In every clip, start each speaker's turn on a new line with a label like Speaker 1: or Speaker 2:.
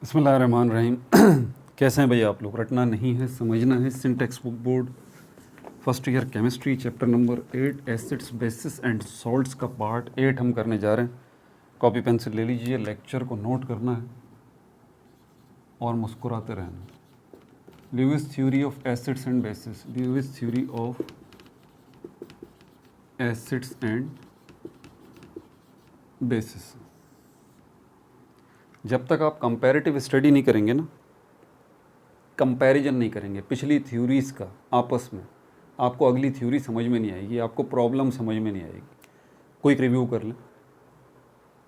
Speaker 1: बिस्मिल्लाहिर्रहमानिर्रहीम। कैसे हैं भैया आप लोग? रटना नहीं है, समझना है। Syntax book board first year chemistry chapter number 8 acids bases and salts का पार्ट 8 हम करने जा रहे हैं। कॉपी पेंसिल ले लीजिए, लेक्चर को नोट करना है और मुस्कुराते रहना। Lewis theory of acids and bases, Lewis theory of acids and bases. जब तक आप कंपैरेटिव स्टडी नहीं करेंगे ना, कंपैरिजन नहीं करेंगे पिछली थ्योरीज़ का आपस में, आपको अगली थ्योरी समझ में नहीं आएगी, आपको प्रॉब्लम समझ में नहीं आएगी। कोई रिव्यू कर लें।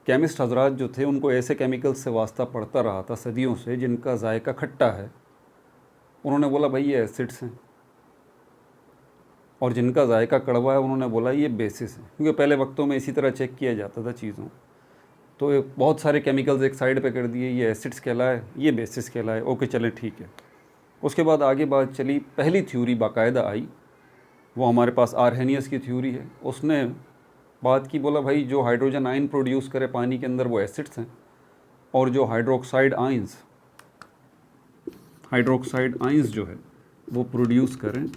Speaker 1: केमिस्ट हजरात जो थे उनको ऐसे केमिकल्स से वास्ता पड़ता रहा था सदियों से जिनका जायका खट्टा है। उन्होंने बोला भाई ये एसिड्स हैं, और जिनका जायका कड़वा है उन्होंने बोला ये बेसिस है, क्योंकि पहले वक्तों में इसी तरह चेक किया जाता था चीज़ों। तो बहुत सारे केमिकल्स एक साइड पे कर दिए, ये एसिड्स कहलाए, ये बेसिस कहलाए। ओके चलें ठीक है। उसके बाद आगे बात चली, पहली थ्योरी बाकायदा आई, वो हमारे पास आर्हेनियस की थ्योरी है। उसने बात की, बोला भाई जो हाइड्रोजन आयन प्रोड्यूस करे पानी के अंदर वो एसिड्स हैं, और जो हाइड्रोक्साइड आइंस जो है वो प्रोड्यूस करें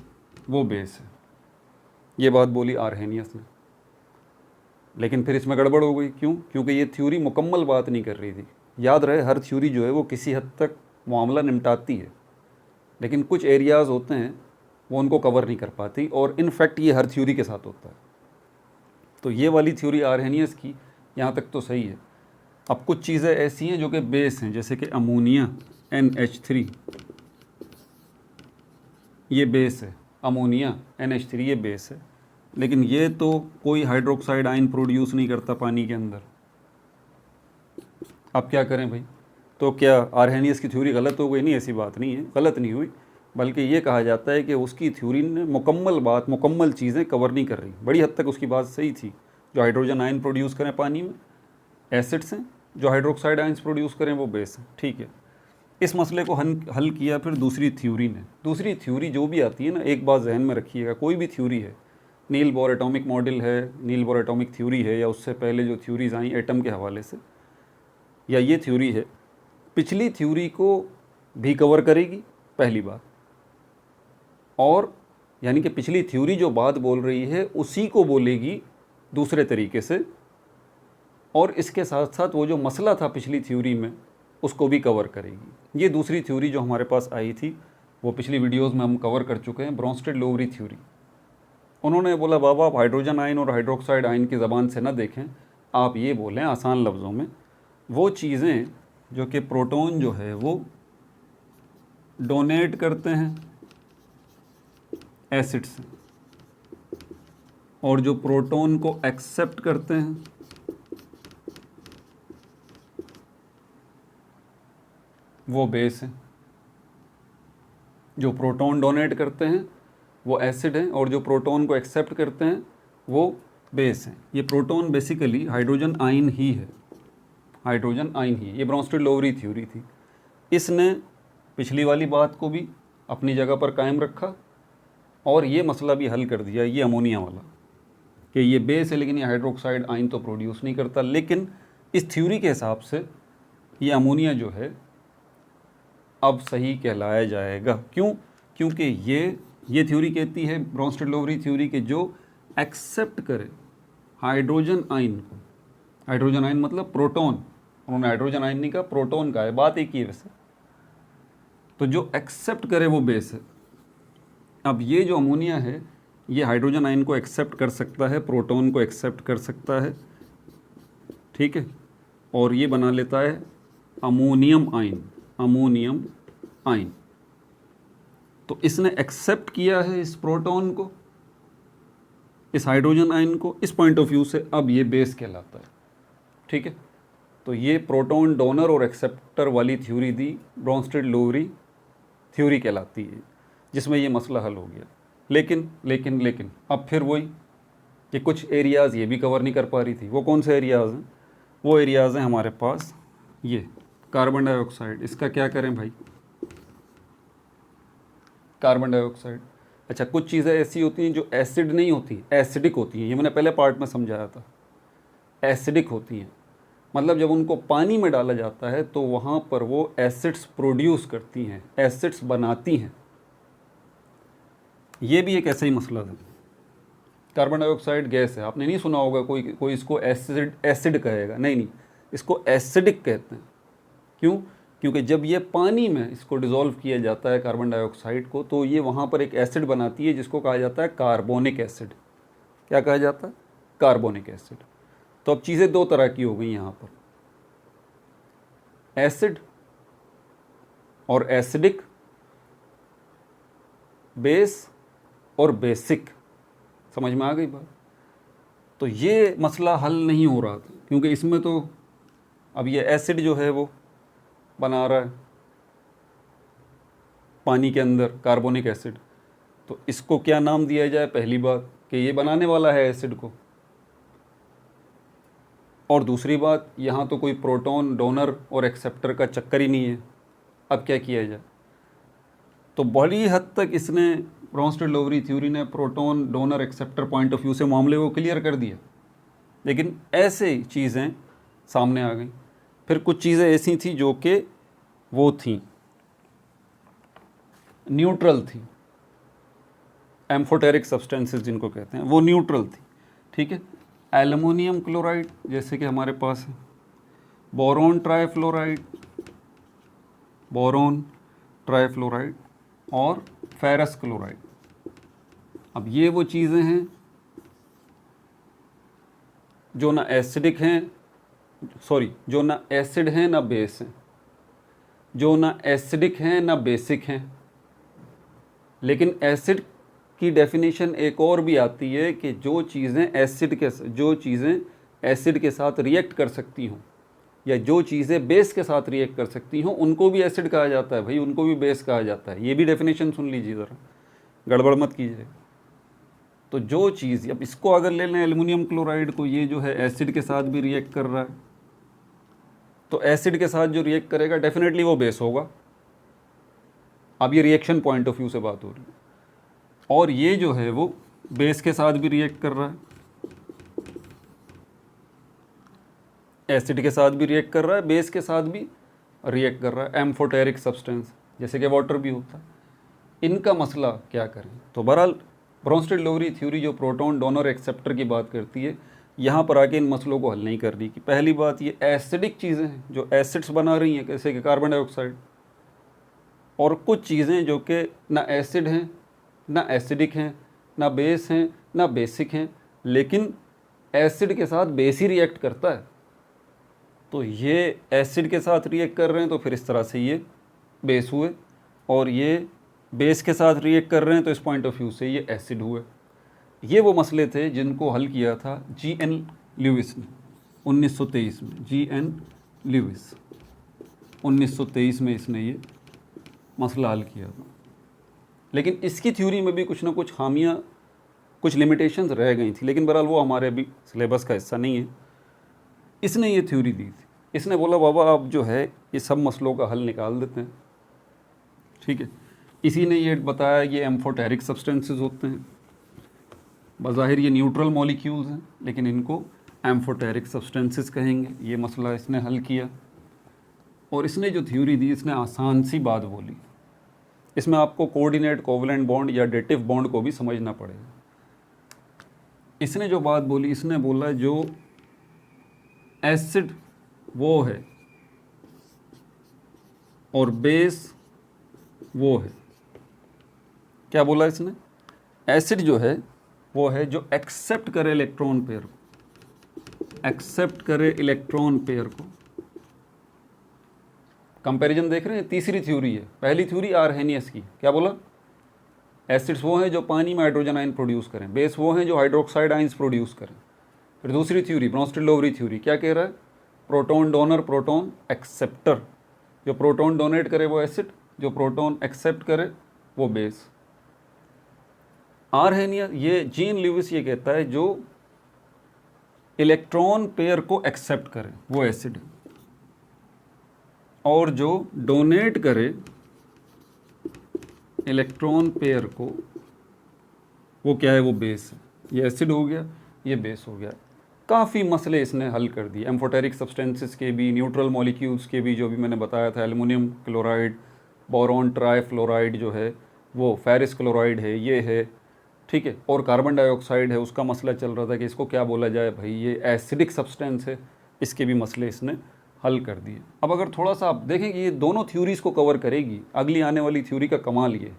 Speaker 1: वो बेस है। ये बात बोली आर्हेनियस ने। लेकिन फिर इसमें गड़बड़ हो गई। क्यों? क्योंकि ये थ्योरी मुकम्मल बात नहीं कर रही थी। याद रहे, हर थ्योरी जो है वो किसी हद तक मामला निपटाती है, लेकिन कुछ एरियाज़ होते हैं वो उनको कवर नहीं कर पाती, और इनफैक्ट ये हर थ्योरी के साथ होता है। तो ये वाली थ्योरी आर्हेनियस की यहाँ तक तो सही है। अब कुछ चीज़ें ऐसी हैं जो कि बेस हैं, जैसे कि अमोनिया NH3, ये बेस है। अमोनिया NH3 ये बेस है, लेकिन ये तो कोई हाइड्रोक्साइड आयन प्रोड्यूस नहीं करता पानी के अंदर। अब क्या करें भाई? तो क्या आर्हेनियस की थ्योरी गलत हो गई? नहीं, ऐसी बात नहीं है, गलत नहीं हुई, बल्कि ये कहा जाता है कि उसकी थ्योरी ने मुकम्मल चीज़ें कवर नहीं कर रही। बड़ी हद तक उसकी बात सही थी। जो हाइड्रोजन आयन प्रोड्यूस करें पानी में एसिड्स हैं, जो हाइड्रोक्साइड आयन्स प्रोड्यूस करें वो बेस हैं। ठीक है, इस मसले को हल किया फिर दूसरी थ्योरी ने। दूसरी थ्योरी जो भी आती है ना, एक बात जहन में रखिएगा, कोई भी थ्योरी है, नील बोर एटॉमिक मॉडल है, नील बोर एटॉमिक थ्योरी है, या उससे पहले जो थ्योरीज आई एटम के हवाले से, या ये थ्योरी है, पिछली थ्योरी को भी कवर करेगी पहली बात, और यानी कि पिछली थ्योरी जो बात बोल रही है उसी को बोलेगी दूसरे तरीके से, और इसके साथ साथ वो जो मसला था पिछली थ्योरी में उसको भी कवर करेगी। ये दूसरी थ्योरी जो हमारे पास आई थी वो पिछली वीडियोस में हम कवर कर चुके हैं, ब्रोंस्टेड-लोवरी थ्योरी। उन्होंने बोला बाबा आप हाइड्रोजन आयन और हाइड्रोक्साइड आयन की ज़बान से ना देखें, आप ये बोलें आसान लफ्ज़ों में, वो चीज़ें जो कि प्रोटॉन जो है वो डोनेट करते हैं एसिड से, और जो प्रोटॉन को एक्सेप्ट करते हैं वो बेस है। जो प्रोटॉन डोनेट करते हैं वो एसिड हैं, और जो प्रोटॉन को एक्सेप्ट करते हैं वो बेस हैं। ये प्रोटॉन बेसिकली हाइड्रोजन आयन ही है, हाइड्रोजन आयन ही। ये ब्रोंस्टेड-लोवरी थ्योरी थी। इसने पिछली वाली बात को भी अपनी जगह पर कायम रखा, और ये मसला भी हल कर दिया, ये अमोनिया वाला, कि ये बेस है लेकिन ये हाइड्रोक्साइड आयन तो प्रोड्यूस नहीं करता। लेकिन इस थ्योरी के हिसाब से ये अमोनिया जो है अब सही कहलाया जाएगा। क्यों? क्योंकि ये थ्योरी कहती है, ब्रोंस्टेड-लोवरी थ्योरी, के जो एक्सेप्ट करे हाइड्रोजन आयन को, हाइड्रोजन आयन मतलब प्रोटॉन, उन्होंने हाइड्रोजन आयन नहीं कहा, प्रोटॉन का है, बात एक ही है वैसे, तो जो एक्सेप्ट करे वो बेस है। अब ये जो अमोनिया है ये हाइड्रोजन आयन को एक्सेप्ट कर सकता है, प्रोटॉन को एक्सेप्ट कर सकता है, ठीक है, और ये बना लेता है अमोनियम आयन, अमोनियम आयन। तो इसने एक्सेप्ट किया है इस प्रोटॉन को, इस हाइड्रोजन आयन को, इस पॉइंट ऑफ व्यू से अब ये बेस कहलाता है। ठीक है, तो ये प्रोटॉन डोनर और एक्सेप्टर वाली थ्योरी दी, ब्रोंस्टेड-लोवरी थ्योरी कहलाती है, जिसमें ये मसला हल हो गया। लेकिन अब फिर वही कि कुछ एरियाज़ ये भी कवर नहीं कर पा रही थी। वो कौन से एरियाज़ हैं? वो एरियाज़ हैं हमारे पास ये कार्बन डाइऑक्साइड। इसका क्या करें भाई? कार्बन डाइऑक्साइड, अच्छा कुछ चीज़ें ऐसी होती हैं जो एसिड नहीं होती, एसिडिक होती हैं। ये मैंने पहले पार्ट में समझाया था, एसिडिक होती हैं। मतलब जब उनको पानी में डाला जाता है तो वहाँ पर वो एसिड्स प्रोड्यूस करती हैं, एसिड्स बनाती हैं। ये भी एक ऐसा ही मसला था। कार्बन डाइऑक्साइड गैस है, आपने नहीं सुना होगा कोई इसको एसिड कहेगा, नहीं, इसको एसिडिक कहते हैं। क्यों? क्योंकि जब ये पानी में इसको डिज़ोल्व किया जाता है कार्बन डाइऑक्साइड को, तो ये वहाँ पर एक एसिड बनाती है जिसको कहा जाता है कार्बोनिक एसिड। क्या कहा जाता है? Carbonic acid. तो अब चीज़ें दो तरह की हो गई यहाँ पर, एसिड और एसिडिक, बेस और बेसिक। समझ में आ गई बात? तो ये मसला हल नहीं हो रहा था, क्योंकि इसमें तो अब ये एसिड जो है वो बना रहा है पानी के अंदर कार्बोनिक एसिड, तो इसको क्या नाम दिया जाए? पहली बात कि ये बनाने वाला है एसिड को, और दूसरी बात यहाँ तो कोई प्रोटॉन डोनर और एक्सेप्टर का चक्कर ही नहीं है। अब क्या किया जाए? तो बड़ी हद तक इसने ब्रोंस्टेड-लोवरी थ्योरी ने proton donor acceptor point of view से मामले को क्लियर कर दिया, लेकिन ऐसे चीज़ें सामने आ गई। फिर कुछ चीज़ें ऐसी थी जो कि वो थी न्यूट्रल थी, एम्फोटेरिक सब्सटेंसेस जिनको कहते हैं, वो न्यूट्रल थी। ठीक है, एल्युमिनियम क्लोराइड जैसे कि हमारे पास है, बोरॉन ट्राइफ्लोराइड और फेरस क्लोराइड। अब ये वो चीज़ें हैं जो ना एसिडिक हैं, जो ना एसिड हैं ना बेस हैं, जो ना एसिडिक हैं ना बेसिक हैं। लेकिन एसिड की डेफिनेशन एक और भी आती है कि जो चीज़ें एसिड के साथ रिएक्ट कर सकती हों, या जो चीज़ें बेस के साथ रिएक्ट कर सकती हों, उनको भी एसिड कहा जाता है भाई, उनको भी बेस कहा जाता है। ये भी डेफिनेशन सुन लीजिए ज़रा, गड़बड़ मत कीजिए। तो जो चीज़, अब इसको अगर ले लें एल्युमिनियम क्लोराइड को, ये जो है एसिड के साथ भी रिएक्ट कर रहा है, तो एसिड के साथ जो रिएक्ट करेगा डेफिनेटली वो बेस होगा। अब ये रिएक्शन पॉइंट ऑफ व्यू से बात हो रही है। और ये जो है वो बेस के साथ भी रिएक्ट कर रहा है, एसिड के साथ भी रिएक्ट कर रहा है, बेस के साथ भी रिएक्ट कर रहा है, एम्फोटेरिक सब्सटेंस जैसे कि वाटर भी होता है। इनका मसला क्या करें? तो बहरहाल ब्रोंस्टेड-लोवरी थ्योरी जो प्रोटॉन डोनर एक्सेप्टर की बात करती है, यहाँ पर आके इन मसलों को हल नहीं कर रही। कि पहली बात, ये एसिडिक चीज़ें हैं जो एसिड्स बना रही हैं, जैसे कि कार्बन डाइऑक्साइड, और कुछ चीज़ें जो कि ना एसिड हैं ना एसिडिक हैं ना बेस हैं ना बेसिक हैं, लेकिन एसिड के साथ बेस ही रिएक्ट करता है। तो ये एसिड के साथ रिएक्ट कर रहे हैं तो फिर इस तरह से ये बेस हुए, और ये बेस के साथ रिएक्ट कर रहे हैं तो इस पॉइंट ऑफ व्यू से ये एसिड हुए। ये वो मसले थे जिनको हल किया था G.N. ल्यूइस ने 1923 में। G.N. ल्यूइस 1923 में इसने ये मसला हल किया था। लेकिन इसकी थ्योरी में भी कुछ ना कुछ खामियां, कुछ लिमिटेशंस रह गई थी, लेकिन बहरहाल वो हमारे अभी सिलेबस का हिस्सा नहीं है। इसने ये थ्योरी दी थी, इसने बोला बाबा आप जो है ये सब मसलों का हल निकाल देते हैं। ठीक है, इसी ने ये बताया ये एम्फोटेरिक सब्सटेंसेस होते हैं, बज़ाहिर ये न्यूट्रल मॉलिक्यूल्स हैं, लेकिन इनको एम्फोटेरिक सब्सटेंसेस कहेंगे। ये मसला इसने हल किया, और इसने जो थ्योरी दी इसने आसान सी बात बोली। इसमें आपको कोऑर्डिनेट कोवलेंट बॉन्ड या डेटिव बॉन्ड को भी समझना पड़ेगा। इसने जो बात बोली, इसने बोला जो एसिड वो है और बेस वो है। क्या बोला इसने? एसिड जो है वो है जो एक्सेप्ट करे इलेक्ट्रॉन पेयर को, एक्सेप्ट करे इलेक्ट्रॉन पेयर को। कंपैरिजन देख रहे हैं? तीसरी थ्योरी है। पहली थ्योरी आर्हेनियस की, क्या बोला? एसिड्स वो हैं जो पानी में हाइड्रोजन आयन प्रोड्यूस करें, बेस वो हैं जो हाइड्रोक्साइड आयन्स प्रोड्यूस करें। फिर दूसरी थ्योरी ब्रोंस्टेड-लोवरी थ्योरी क्या कह रहा है? प्रोटॉन डोनर प्रोटॉन एक्सेप्टर, जो प्रोटॉन डोनेट करे वो एसिड, जो प्रोटॉन एक्सेप्ट करे वो बेस। आर्हेनियस, ये जीन ल्यूइस ये कहता है जो इलेक्ट्रॉन पेयर को एक्सेप्ट करे वो एसिड है, और जो डोनेट करे इलेक्ट्रॉन पेयर को वो क्या है? वो बेस है। ये एसिड हो गया, ये बेस हो गया। काफ़ी मसले इसने हल कर दिए, एम्फोटेरिक सब्सटेंसेस के भी, न्यूट्रल मॉलिक्यूल्स के भी, जो भी मैंने बताया था, एल्युमिनियम क्लोराइड, बोरॉन ट्राइफ्लोराइड जो है वो, फेरिस क्लोराइड है, ये है, ठीक है, और कार्बन डाइऑक्साइड है, उसका मसला चल रहा था कि इसको क्या बोला जाए भाई, ये एसिडिक सब्सटेंस है, इसके भी मसले इसने हल कर दिए। अब अगर थोड़ा सा आप देखें कि ये दोनों थ्योरीज़ को कवर करेगी, अगली आने वाली थ्योरी का कमाल ये,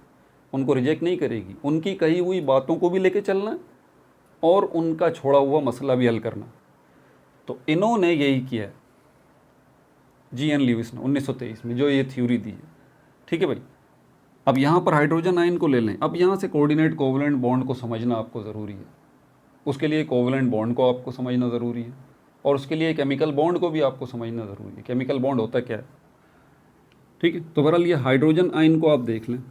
Speaker 1: उनको रिजेक्ट नहीं करेगी, उनकी कही हुई बातों को भी लेके चलना और उनका छोड़ा हुआ मसला भी हल करना। तो इन्होंने यही किया है, जी.एन. ल्यूइस ने 1923 में जो ये थ्योरी दी है, ठीक है भाई। अब यहाँ पर हाइड्रोजन आयन को ले लें, अब यहाँ से कोऑर्डिनेट कोवलेंट बॉन्ड को समझना आपको ज़रूरी है, उसके लिए कोवलेंट बॉन्ड को आपको समझना ज़रूरी है, और उसके लिए केमिकल बॉन्ड को भी आपको समझना ज़रूरी है, केमिकल बॉन्ड होता क्या है, ठीक है। तो बहरहाल ये हाइड्रोजन आयन को आप देख लें।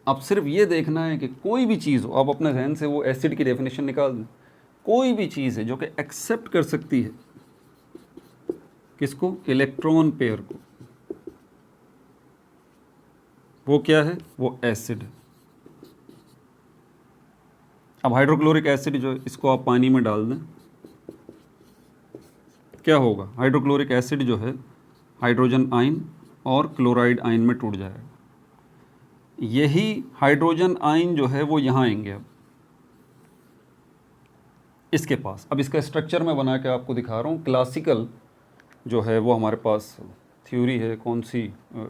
Speaker 1: अब सिर्फ ये देखना है कि कोई भी चीज़ हो, आप अपने जहन से वो एसिड की डेफिनेशन निकाल दें, कोई भी चीज़ है जो कि एक्सेप्ट कर सकती है किसको, इलेक्ट्रॉन पेयर को, वो क्या है, वो एसिड है। अब हाइड्रोक्लोरिक एसिड जो है, इसको आप पानी में डाल दें, क्या होगा, हाइड्रोक्लोरिक एसिड जो है हाइड्रोजन आयन और क्लोराइड आयन में टूट जाएगा। यही हाइड्रोजन आयन जो है वो यहाँ आएंगे अब इसके पास। अब इसका स्ट्रक्चर मैं बना के आपको दिखा रहा हूँ। क्लासिकल जो है वो हमारे पास थ्योरी है, कौन सी,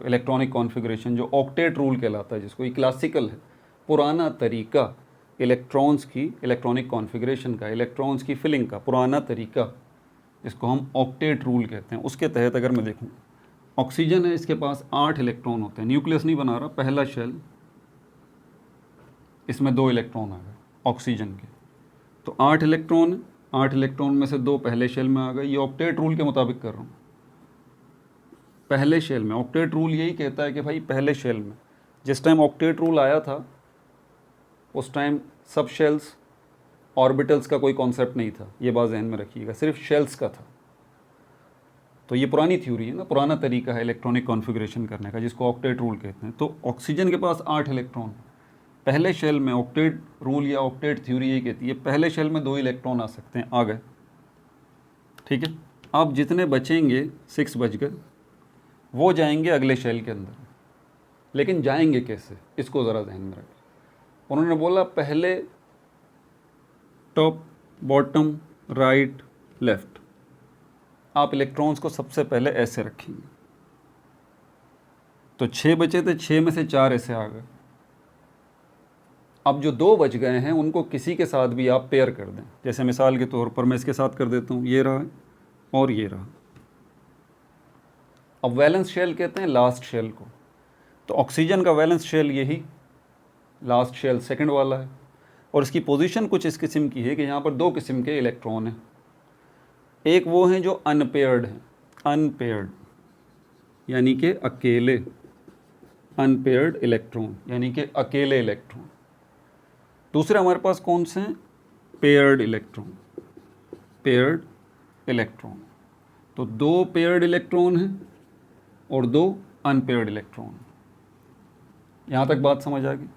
Speaker 1: इलेक्ट्रॉनिक कॉन्फ़िगरेशन, जो ऑक्टेट रूल कहलाता है, जिसको ये क्लासिकल है, पुराना तरीका इलेक्ट्रॉन्स की, इलेक्ट्रॉनिक कॉन्फ़िगरेशन का, इलेक्ट्रॉन्स की फिलिंग का पुराना तरीका, इसको हम ऑक्टेट रूल कहते हैं। उसके तहत अगर मैं देखूँ, ऑक्सीजन है, इसके पास 8 इलेक्ट्रॉन होते हैं, न्यूक्लियस नहीं बना रहा, पहला शेल, इसमें 2 इलेक्ट्रॉन आ गए ऑक्सीजन के, तो 8 इलेक्ट्रॉन, 8 इलेक्ट्रॉन में से 2 पहले शेल में आ गए। ये ऑक्टेट रूल के मुताबिक कर रहा हूँ, पहले शेल में। ऑक्टेट रूल यही कहता है कि भाई पहले शेल में, जिस टाइम ऑक्टेट रूल आया था उस टाइम सब शेल्स, ऑर्बिटल्स का कोई कॉन्सेप्ट नहीं था, ये बात जहन में रखिएगा, सिर्फ शेल्स का था। तो ये पुरानी थ्योरी है ना, पुराना तरीका है इलेक्ट्रॉनिक कॉन्फ़िगरेशन करने का, जिसको ऑक्टेट रूल कहते हैं। तो ऑक्सीजन के पास 8 इलेक्ट्रॉन पहले शेल में, ऑक्टेट रूल या ऑक्टेट थ्योरी ये कहती है पहले शेल में 2 इलेक्ट्रॉन आ सकते हैं, आ गए, ठीक है। अब जितने बचेंगे 6 बच गए, वो जाएंगे अगले शेल के अंदर, लेकिन जाएंगे कैसे, इसको ज़रा ध्यान में रखें। उन्होंने बोला पहले टॉप, बॉटम, राइट, लेफ़्ट, आप इलेक्ट्रॉन्स को सबसे पहले ऐसे रखेंगे। तो 6 बचे थे, 6 में से 4 ऐसे आ गए। अब जो 2 बच गए हैं उनको किसी के साथ भी आप पेयर कर दें, जैसे मिसाल के तौर पर मैं इसके साथ कर देता हूँ, ये रहा और ये रहा। अब वैलेंस शेल कहते हैं लास्ट शेल को, तो ऑक्सीजन का वैलेंस शेल यही लास्ट शेल सेकंड वाला है, और इसकी पोजीशन कुछ इस किस्म की है कि यहाँ पर 2 किस्म के इलेक्ट्रॉन हैं। एक वो हैं जो अनपेयर्ड हैं, अनपेयर्ड यानी कि अकेले, अनपेयर्ड इलेक्ट्रॉन यानी कि अकेले इलेक्ट्रॉन। दूसरे हमारे पास कौन से हैं, पेयर्ड इलेक्ट्रॉन, पेयर्ड इलेक्ट्रॉन। तो 2 पेयर्ड इलेक्ट्रॉन हैं और 2 अनपेयर्ड इलेक्ट्रॉन। यहाँ तक बात समझ आ गई।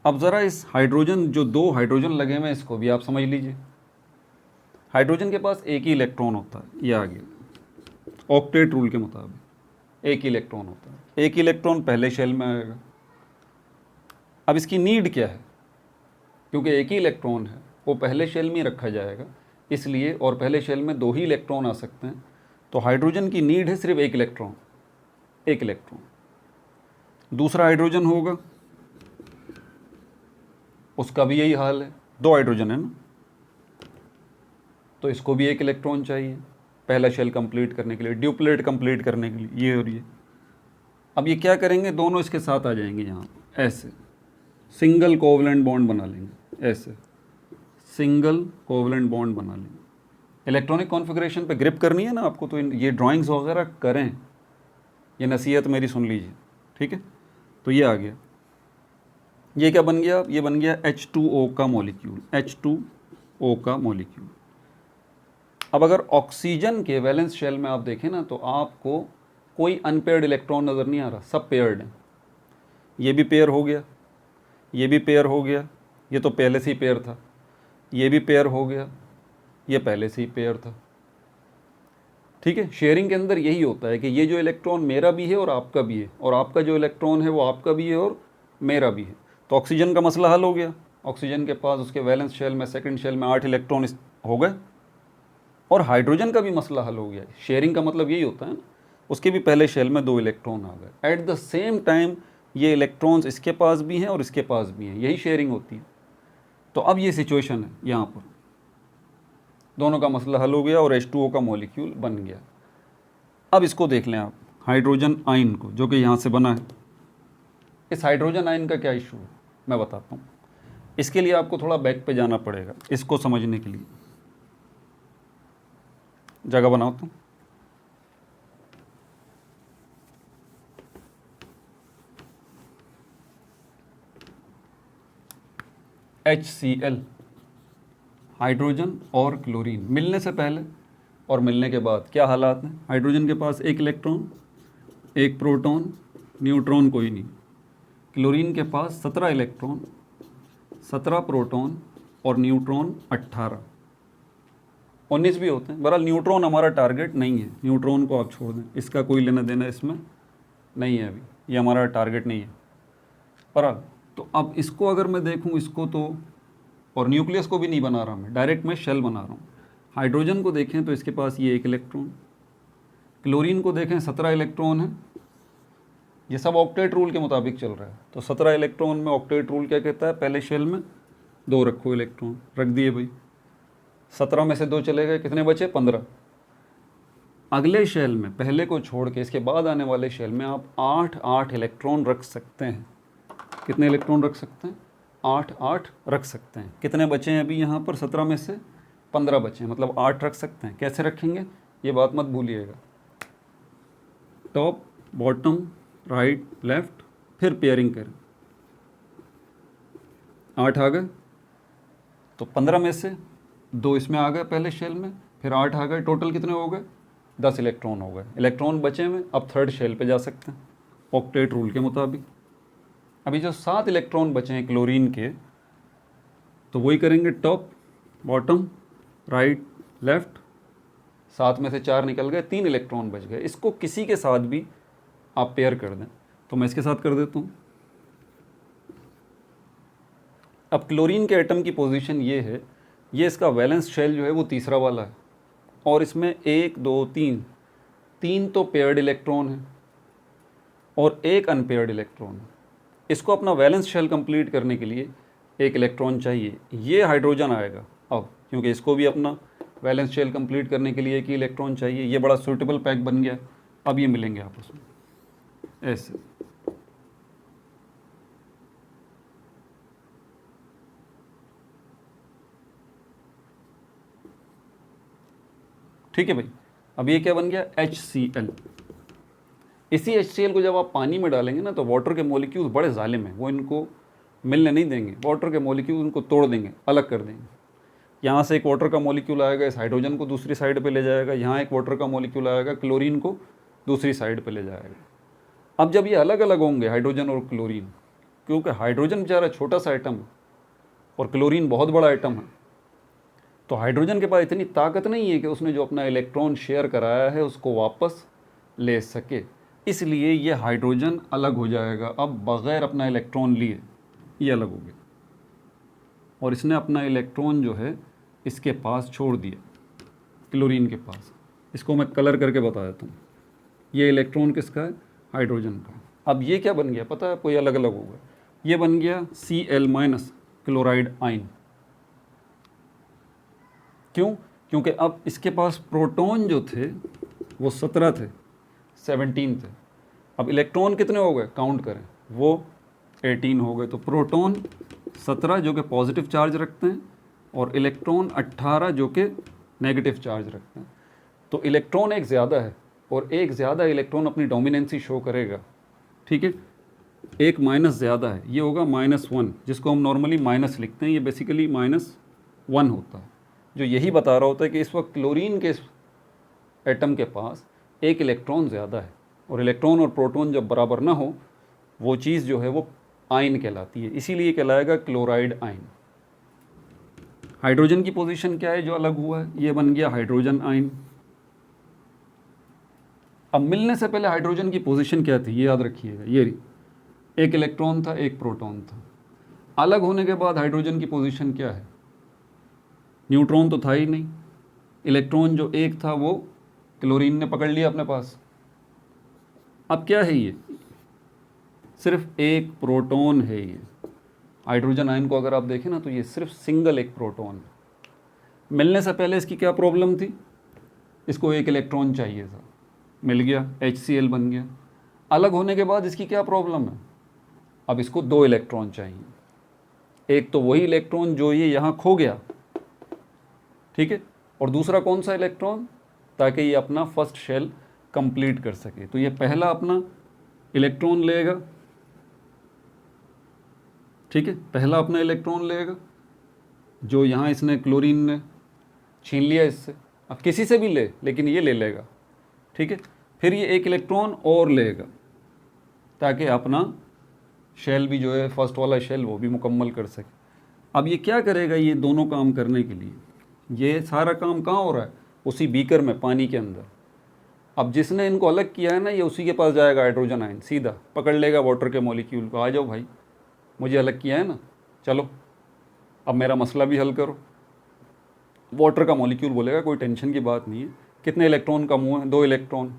Speaker 1: अब ज़रा इस हाइड्रोजन, जो 2 हाइड्रोजन लगे हुए हैं, इसको भी आप समझ लीजिए। हाइड्रोजन के पास एक ही इलेक्ट्रॉन होता है, ये आ गया ऑक्टेट रूल के मुताबिक, एक ही इलेक्ट्रॉन होता है, एक ही इलेक्ट्रॉन पहले शेल में आएगा। अब इसकी नीड क्या है, क्योंकि एक ही इलेक्ट्रॉन है वो पहले शेल में ही रखा जाएगा इसलिए, और पहले शेल में 2 ही इलेक्ट्रॉन आ सकते हैं, तो हाइड्रोजन की नीड है सिर्फ एक इलेक्ट्रॉन, एक इलेक्ट्रॉन। दूसरा हाइड्रोजन होगा, उसका भी यही हाल है, 2 हाइड्रोजन है ना, तो इसको भी एक इलेक्ट्रॉन चाहिए पहला शेल कंप्लीट करने के लिए, ड्यूप्लेट कंप्लीट करने के लिए, ये और ये। अब ये क्या करेंगे, दोनों इसके साथ आ जाएंगे यहाँ, ऐसे सिंगल कोवलेंट बॉन्ड बना लेंगे, ऐसे सिंगल कोवलेंट बॉन्ड बना लेंगे। इलेक्ट्रॉनिक कॉन्फ़िगरेशन पे ग्रिप करनी है ना आपको, तो ये ड्राइंग्स वगैरह करें, ये नसीहत मेरी सुन लीजिए, ठीक है। तो ये आ गया, ये क्या बन गया, ये बन गया H2O का मॉलिक्यूल, H2O का मॉलिक्यूल। अब अगर ऑक्सीजन के वैलेंस शेल में आप देखें ना, तो आपको कोई अनपेयर्ड इलेक्ट्रॉन नज़र नहीं आ रहा, सब पेयर्ड हैं। ये भी पेयर हो गया, ये भी पेयर हो गया, ये तो पहले से ही पेयर था। ये भी पेयर हो गया, ये पहले से ही पेयर था। ठीक है, शेयरिंग के अंदर यही होता है कि ये जो इलेक्ट्रॉन मेरा भी है और आपका भी है, और आपका जो इलेक्ट्रॉन है वो आपका भी है और मेरा भी है। तो ऑक्सीजन का मसला हल हो गया। ऑक्सीजन के पास उसके वैलेंस शेल में, सेकंड शेल में 8 इलेक्ट्रॉन हो गए, और हाइड्रोजन का भी मसला हल हो गया। शेयरिंग का मतलब यही होता है ना, उसके भी पहले शेल में 2 इलेक्ट्रॉन आ गए। एट द सेम टाइम ये इलेक्ट्रॉन्स इसके पास भी हैं और इसके पास भी हैं, यही शेयरिंग होती है। तो अब ये सिचुएशन है, यहाँ पर दोनों का मसला हल हो गया और H2O का मॉलिक्यूल बन गया। अब इसको देख लें आप, हाइड्रोजन आयन को, जो कि यहाँ से बना है। इस हाइड्रोजन आयन का क्या इशू है मैं बताता हूँ। इसके लिए आपको थोड़ा बैक पे जाना पड़ेगा इसको समझने के लिए। जगह बनाओ तुम। HCl, हाइड्रोजन और क्लोरीन मिलने से पहले और मिलने के बाद क्या हालात हैं। हाइड्रोजन के पास 1 इलेक्ट्रॉन, 1 प्रोटॉन, न्यूट्रॉन कोई नहीं। क्लोरीन के पास 17 इलेक्ट्रॉन, 17 प्रोटॉन और न्यूट्रॉन 18, 19 भी होते हैं। बहरहाल न्यूट्रॉन हमारा टारगेट नहीं है, न्यूट्रॉन को आप छोड़ दें, इसका कोई लेना देना इसमें नहीं है, अभी ये हमारा टारगेट नहीं है। बहरहाल तो अब इसको अगर मैं देखूं, इसको तो, और न्यूक्लियस को भी नहीं बना रहा मैं, डायरेक्ट मैं शेल बना रहा हूँ। हाइड्रोजन को देखें तो इसके पास ये 1 इलेक्ट्रॉन, क्लोरीन को देखें 17 इलेक्ट्रॉन है। ये सब ऑक्टेट रूल के मुताबिक चल रहा है। तो 17 इलेक्ट्रॉन में ऑक्टेट रूल क्या कहता है, पहले शेल में 2 रखो इलेक्ट्रॉन, रख दिए भाई। 17 में से 2 चले गए, कितने बचे, 15। अगले शेल में, पहले को छोड़ के इसके बाद आने वाले शेल में आप 8 इलेक्ट्रॉन रख सकते हैं। कितने इलेक्ट्रॉन रख सकते हैं, 8 रख सकते हैं। कितने बचे हैं अभी यहाँ पर, 17 में से 15 बचे हैं, मतलब 8 रख सकते हैं। कैसे रखेंगे ये बात मत भूलिएगा। टॉप, बॉटम, राइट, लेफ्ट, फिर पेयरिंग करें। 8 आ गए, तो 15 में से 2 इसमें आ गए पहले शेल में, फिर 8 आ गए, टोटल कितने हो गए, 10 इलेक्ट्रॉन हो गए। इलेक्ट्रॉन बचे में अब थर्ड शेल पे जा सकते हैं ऑक्टेट रूल के मुताबिक। अभी जो 7 इलेक्ट्रॉन बचे हैं क्लोरीन के, तो वही करेंगे, टॉप, बॉटम, राइट, लेफ्ट। 7 में से 4 निकल गए, 3 इलेक्ट्रॉन बच गए। इसको किसी के साथ भी आप पेयर कर दें, तो मैं इसके साथ कर देता हूँ। अब क्लोरीन के एटम की पोजीशन ये है, ये इसका वैलेंस शेल जो है वो तीसरा वाला है, और इसमें 1 2 3 तो पेयर्ड इलेक्ट्रॉन है और 1 अनपेयर्ड इलेक्ट्रॉन है। इसको अपना वैलेंस शेल कंप्लीट करने के लिए 1 इलेक्ट्रॉन चाहिए। ये हाइड्रोजन आएगा अब, क्योंकि इसको भी अपना वैलेंस शेल कंप्लीट करने के लिए 1 इलेक्ट्रॉन चाहिए। ये बड़ा सूटेबल पैक बन गया। अब ये मिलेंगे आपस में ऐसे। ठीक है भाई, अब ये क्या बन गया, HCl। इसी HCl को जब आप पानी में डालेंगे ना, तो वाटर के मॉलिक्यूल्स बड़े जालिम हैं, वो इनको मिलने नहीं देंगे। वाटर के मॉलिक्यूल उनको तोड़ देंगे, अलग कर देंगे। यहाँ से एक वाटर का मॉलिक्यूल आएगा, इस हाइड्रोजन को दूसरी साइड पे ले जाएगा। यहाँ एक वाटर का मॉलिक्यूल आएगा, क्लोरीन को दूसरी साइड पे ले जाएगा। अब जब ये अलग अलग होंगे हाइड्रोजन और क्लोरीन, क्योंकि हाइड्रोजन बेचारा छोटा सा आइटम है और क्लोरीन बहुत बड़ा आइटम है, तो हाइड्रोजन के पास इतनी ताकत नहीं है कि उसने जो अपना इलेक्ट्रॉन शेयर कराया है उसको वापस ले सके। इसलिए ये हाइड्रोजन अलग हो जाएगा। अब बग़ैर अपना इलेक्ट्रॉन लिए ये अलग हो गया, और इसने अपना इलेक्ट्रॉन जो है इसके पास छोड़ दिया, क्लोरीन के पास। इसको मैं कलर करके बता देता हूँ। ये इलेक्ट्रॉन किसका है, हाइड्रोजन का। अब ये क्या बन गया पता है, कोई अलग अलग होगा। ये बन गया Cl- क्लोराइड आयन। क्यों, क्योंकि अब इसके पास प्रोटॉन जो थे वो 17 थे, 17 थे। अब इलेक्ट्रॉन कितने हो गए, काउंट करें, वो 18 हो गए। तो प्रोटॉन 17 जो कि पॉजिटिव चार्ज रखते हैं, और इलेक्ट्रॉन 18 जो कि नेगेटिव चार्ज रखते हैं। तो इलेक्ट्रॉन एक ज़्यादा है, और एक ज़्यादा इलेक्ट्रॉन अपनी डोमिनेंसी शो करेगा। ठीक है, एक माइनस ज़्यादा है, ये होगा -1, जिसको हम नॉर्मली माइनस लिखते हैं। ये बेसिकली -1 होता है, जो यही बता रहा होता है कि इस वक्त क्लोरीन के एटम के पास एक इलेक्ट्रॉन ज़्यादा है, और इलेक्ट्रॉन और प्रोटॉन जब बराबर ना हो, वो चीज़ जो है वो आयन कहलाती है। इसीलिए कहलाएगा क्लोराइड आयन। हाइड्रोजन की पोजीशन क्या है जो अलग हुआ है, ये बन गया हाइड्रोजन आयन। अब मिलने से पहले हाइड्रोजन की पोजीशन क्या थी, ये याद रखिएगा, ये एक इलेक्ट्रॉन था, एक प्रोटॉन था। अलग होने के बाद हाइड्रोजन की पोजीशन क्या है, न्यूट्रॉन तो था ही नहीं, इलेक्ट्रॉन जो एक था वो क्लोरीन ने पकड़ लिया अपने पास। अब क्या है, ये सिर्फ एक प्रोटॉन है। ये हाइड्रोजन आयन को अगर आप देखें ना तो ये सिर्फ सिंगल एक प्रोटॉन है। मिलने से पहले इसकी क्या प्रॉब्लम थी, इसको एक इलेक्ट्रॉन चाहिए था, मिल गया, HCl बन गया। अलग होने के बाद इसकी क्या प्रॉब्लम है, अब इसको 2 इलेक्ट्रॉन चाहिए। एक तो वही इलेक्ट्रॉन जो ये यहाँ खो गया, ठीक है, और दूसरा कौन सा इलेक्ट्रॉन, ताकि ये अपना फर्स्ट शेल कंप्लीट कर सके। तो ये पहला अपना इलेक्ट्रॉन लेगा, ठीक है, पहला अपना इलेक्ट्रॉन लेगा जो यहाँ इसने क्लोरीन ने छीन लिया इससे। अब किसी से भी ले, लेकिन ये ले लेगा, ठीक है। फिर ये एक इलेक्ट्रॉन और लेगा ताकि अपना शेल भी जो है फर्स्ट वाला शेल वो भी मुकम्मल कर सके। अब ये क्या करेगा, ये दोनों काम करने के लिए ये सारा काम कहाँ हो रहा है, उसी बीकर में, पानी के अंदर। अब जिसने इनको अलग किया है ना, ये उसी के पास जाएगा, हाइड्रोजन आयन सीधा पकड़ लेगा वाटर के मॉलिक्यूल को, आ जाओ भाई, मुझे अलग किया है ना, चलो अब मेरा मसला भी हल करो। वाटर का मॉलिक्यूल बोलेगा कोई टेंशन की बात नहीं है, कितने इलेक्ट्रॉन का मुँह है, 2 इलेक्ट्रॉन,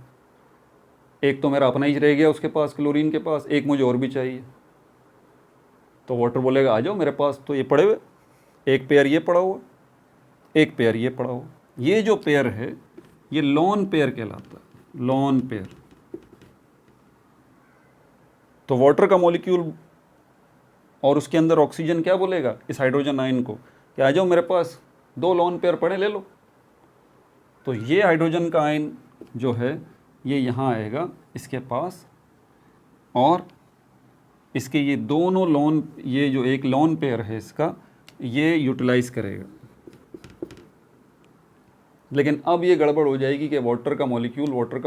Speaker 1: एक तो मेरा अपना ही रह गया उसके पास, क्लोरीन के पास, एक मुझे और भी चाहिए। तो वाटर बोलेगा आ जाओ मेरे पास, तो ये पड़े हुए, एक पेयर ये पड़ा हुआ, एक पेयर ये पड़ा हुआ। ये जो पेयर है ये लोन पेयर कहलाता है, लोन पेयर। तो वाटर का मॉलिक्यूल और उसके अंदर ऑक्सीजन क्या बोलेगा इस हाइड्रोजन आयन को कि आ जाओ मेरे पास, 2 लोन पेयर पड़े, ले लो। तो ये हाइड्रोजन का आयन जो है ये यहाँ आएगा इसके पास, और इसके ये दोनों लोन, ये जो एक लोन पेयर है इसका, ये यूटिलाइज करेगा। लेकिन अब ये गड़बड़ हो जाएगी कि वाटर का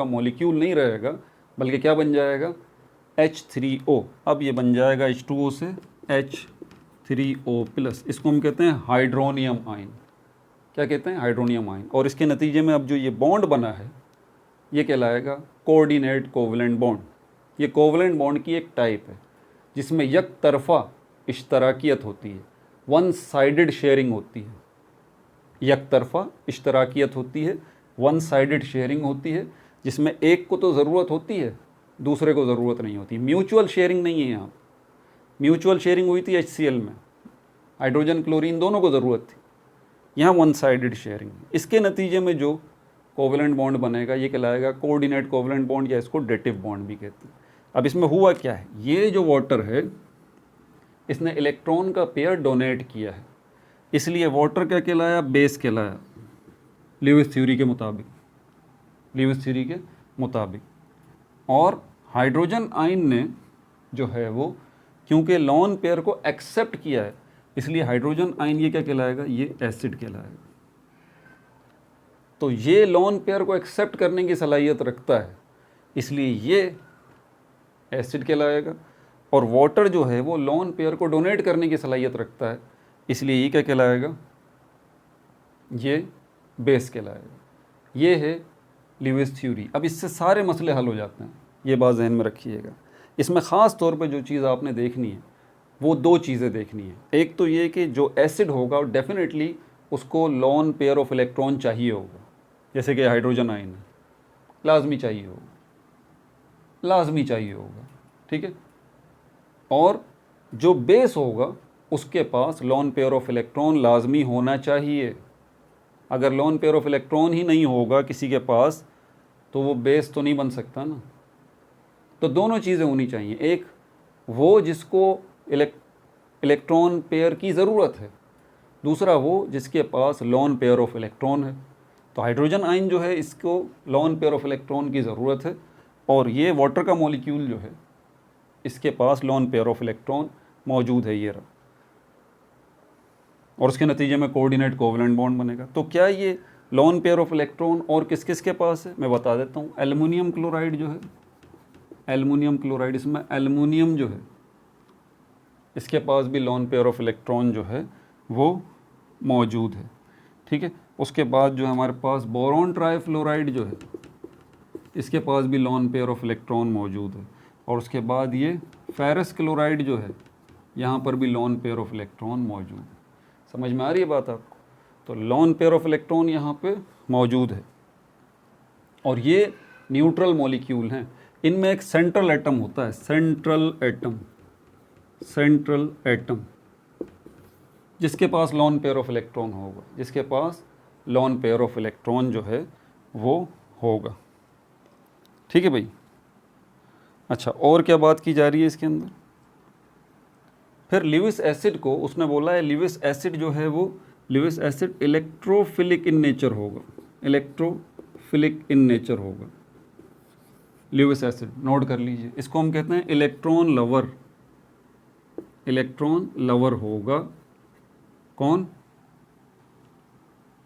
Speaker 1: मॉलिक्यूल नहीं रहेगा, बल्कि क्या बन जाएगा, H3O। अब ये बन जाएगा H2O से H3O प्लस। इसको हम कहते हैं हाइड्रोनियम आयन। क्या कहते हैं, हाइड्रोनियम आयन। और इसके नतीजे में अब जो ये बॉन्ड बना है ये कहलाएगा कोऑर्डिनेट कोवलेंट बॉन्ड। ये कोवलेंट बॉन्ड की एक टाइप है जिसमें एक तरफा इश्तराकियत होती है, वन साइडेड शेयरिंग होती है। एक तरफा इश्तराकियत होती है, वन साइडेड शेयरिंग होती है, जिसमें एक को तो ज़रूरत होती है, दूसरे को ज़रूरत नहीं होती। म्यूचुअल शेयरिंग नहीं है यहाँ। म्यूचुअल शेयरिंग हुई थी HCl में, हाइड्रोजन क्लोरीन दोनों को ज़रूरत थी, यहाँ वन साइडेड शेयरिंग। इसके नतीजे में जो कोवलेंट बॉन्ड बनेगा ये कहलाएगा कोऑर्डिनेट कोवलेंट बॉन्ड, या इसको डेटिव बॉन्ड भी कहते हैं। अब इसमें हुआ क्या है, ये जो वाटर है इसने इलेक्ट्रॉन का पेयर डोनेट किया है, इसलिए वाटर क्या कहलाया, बेस कहलाया, ल्यूइस थ्योरी के मुताबिक। और हाइड्रोजन आयन ने जो है वो क्योंकि लोन पेयर को एक्सेप्ट किया है, इसलिए हाइड्रोजन आयन ये क्या कहलाएगा, ये एसिड कहलाएगा। तो ये लोन पेयर को एक्सेप्ट करने की सलाहियत रखता है, इसलिए ये एसिड कहलाएगा। और वाटर जो है वो लोन पेयर को डोनेट करने की सलाहियत रखता है, इसलिए ये क्या कहलाएगा, ये बेस कहलाएगा। ये है ल्यूइस थ्योरी। अब इससे सारे मसले हल हो जाते हैं, ये बात जहन में रखिएगा। इसमें ख़ास तौर पे जो चीज़ आपने देखनी है वो 2 चीज़ें देखनी है। एक तो ये कि जो एसिड होगा डेफिनेटली उसको लोन पेयर ऑफ इलेक्ट्रॉन चाहिए होगा, जैसे कि हाइड्रोजन आयन है, लाजमी चाहिए होगा, ठीक है। और जो बेस होगा उसके पास लोन पेयर ऑफ इलेक्ट्रॉन लाजमी होना चाहिए। अगर लोन पेयर ऑफ इलेक्ट्रॉन ही नहीं होगा किसी के पास तो वो बेस तो नहीं बन सकता ना। तो दोनों चीज़ें होनी चाहिए, एक वो जिसको इलेक्ट्रॉन पेयर की ज़रूरत है, दूसरा वो जिसके पास लोन पेयर ऑफ इलेक्ट्रॉन है। तो हाइड्रोजन आयन जो है इसको लोन पेयर ऑफ इलेक्ट्रॉन की ज़रूरत है, और ये वाटर का मॉलिक्यूल जो है इसके पास लोन पेयर ऑफ इलेक्ट्रॉन मौजूद है, ये रहा। और उसके नतीजे में कोऑर्डिनेट कोवलेंट बॉन्ड बनेगा। तो क्या ये लोन पेयर ऑफ इलेक्ट्रॉन और किस किस के पास है, मैं बता देता हूँ। एल्युमिनियम क्लोराइड जो है, एल्युमिनियम क्लोराइड, इसमें एल्युमिनियम जो है इसके पास भी लोन पेयर ऑफ इलेक्ट्रॉन जो है वो मौजूद है, ठीक है। उसके बाद जो है हमारे पास बोरॉन ट्राइफ्लोराइड जो है, इसके पास भी लॉन पेयर ऑफ इलेक्ट्रॉन मौजूद है। और उसके बाद ये फेरस क्लोराइड जो है, यहाँ पर भी लॉन पेयर ऑफ इलेक्ट्रॉन मौजूद है। समझ में आ रही है बात आपको? तो लॉन पेयर ऑफ इलेक्ट्रॉन यहाँ पे मौजूद है और ये न्यूट्रल मॉलिक्यूल हैं। इनमें एक सेंट्रल एटम होता है, सेंट्रल एटम जिसके पास लॉन पेयर ऑफ इलेक्ट्रॉन होगा, जिसके पास लॉन पेयर ऑफ इलेक्ट्रॉन जो है वो होगा, ठीक है भाई। अच्छा, और क्या बात की जा रही है इसके अंदर? फिर लिविस एसिड को उसने बोला है, लिविस एसिड जो है वो, Lewis acid electrophilic in nature होगा, इलेक्ट्रोफिलिक इन नेचर होगा लिविस एसिड। नोट कर लीजिए, इसको हम कहते हैं इलेक्ट्रॉन लवर, इलेक्ट्रॉन लवर होगा कौन?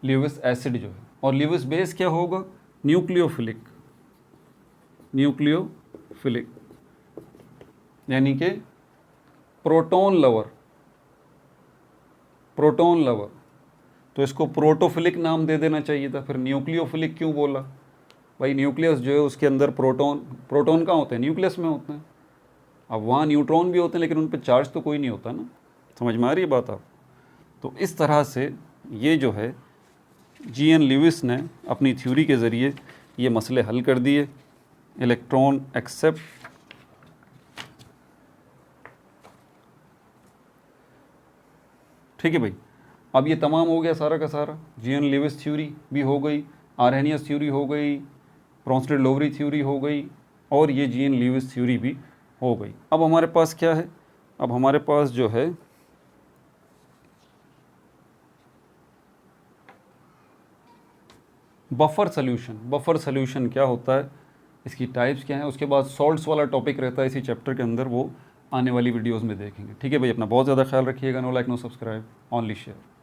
Speaker 1: लिविस एसिड जो है। और लिविस बेस क्या होगा? न्यूक्लियोफिलिक, न्यूक्लियोफिलिक यानी कि प्रोटॉन लवर, प्रोटॉन लवर। तो इसको प्रोटोफिलिक नाम दे देना चाहिए था, फिर न्यूक्लियोफिलिक क्यों बोला? भाई न्यूक्लियस जो है उसके अंदर प्रोटॉन कहाँ होते हैं? न्यूक्लियस में होते हैं। अब वहाँ न्यूट्रॉन भी होते हैं लेकिन उन पर चार्ज तो कोई नहीं होता ना। समझ में आ रही है बात आप? तो इस तरह से ये जो है जी.एन. लिविस ने अपनी थ्योरी के ज़रिए ये मसले हल कर दिए। इलेक्ट्रॉन एक्सेप्ट, ठीक है भाई। अब ये तमाम हो गया सारा का सारा। जी.एन. लिविस थ्योरी भी हो गई, आर्हेनियस थ्योरी हो गई, ब्रोंस्टेड-लोवरी थ्योरी हो गई और ये जी.एन. लिविस थ्योरी भी हो गई। अब हमारे पास क्या है? अब हमारे पास जो है बफर सॉल्यूशन। बफर सॉल्यूशन क्या होता है, इसकी टाइप्स क्या हैं, उसके बाद सॉल्ट्स वाला टॉपिक रहता है इसी चैप्टर के अंदर, वो आने वाली वीडियोस में देखेंगे, ठीक है भाई। अपना बहुत ज़्यादा ख्याल रखिएगा। No like no subscribe, only share.